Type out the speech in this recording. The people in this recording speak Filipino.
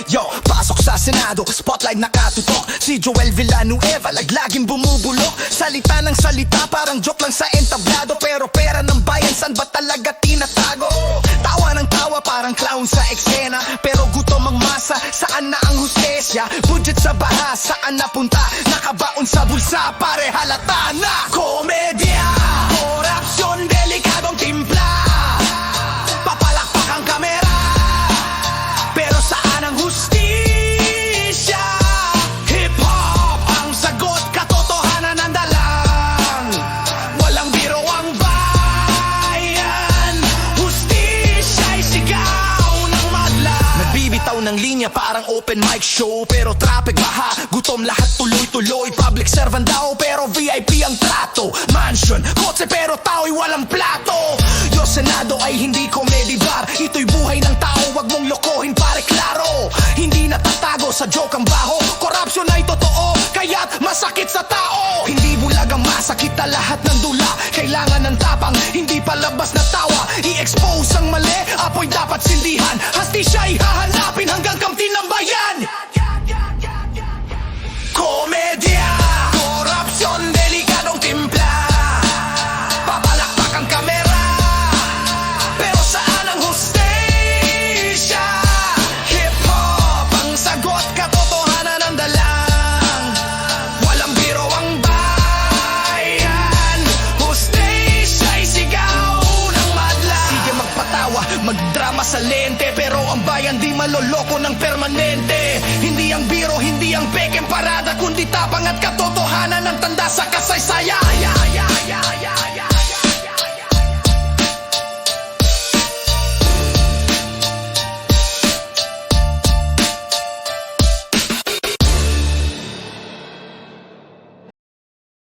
Yo, pasok sa Senado, spotlight nakatutok. Si Joel Villanueva, laging bumubulok. Salita ng salita, parang joke lang sa entablado. Pero pera ng bayan, san ba talaga tinatago? Tawa ng tawa, parang clown sa eksena. Pero gutom ang masa, saan na ang hustesya? Budget sa baha, saan napunta? Nakabaon sa bulsa, pare halata na. Komedya, korupsyon, delikadong timpla. Papalakpak ang kamera, pero saan ang hustisya? Hip-hop ang sagot, katotohanan ang dalang. Walang biro ang bayan, hustisya'y sigaw ng madlang. Nagbibitaw ng linya parang open mic show. Pero traffic baha, gutom lahat tuloy-tuloy. Public servant daw pero VIP ang trato. Mansion, kotse pero tao'y walang plato. Yo, Senado ay hindi comedy bar. Ito'y buhay ng tao, wag mong lokohin pare klaro. Hindi natatago sa joke ang baho. Korupsyon ay totoo, kaya't masakit sa tao. Hindi bulag ang masakit na lahat ng dula. Kailangan ng tapang, hindi palabas na tawa. I-expose ang mali, apoy dapat sindihan. Hasti siya'y hahanapin hanggang kamtin ng bayan. Komedya, korupsyon, delikadong timpla. Papalakpak ang kamera, pero saan ang hustisya? Hip-hop ang sagot, katotohanan ang dalang. Walang biro ang bayan, hustisya'y sigaw ng madlang. Sige magpatawa, magdrama sa lente, pero ang bayan di maloloko ng permanente. Hindi ang biro, hindi ang pekeng parada, kundi tapang at katotohanan ang tanda sa kasaysayan.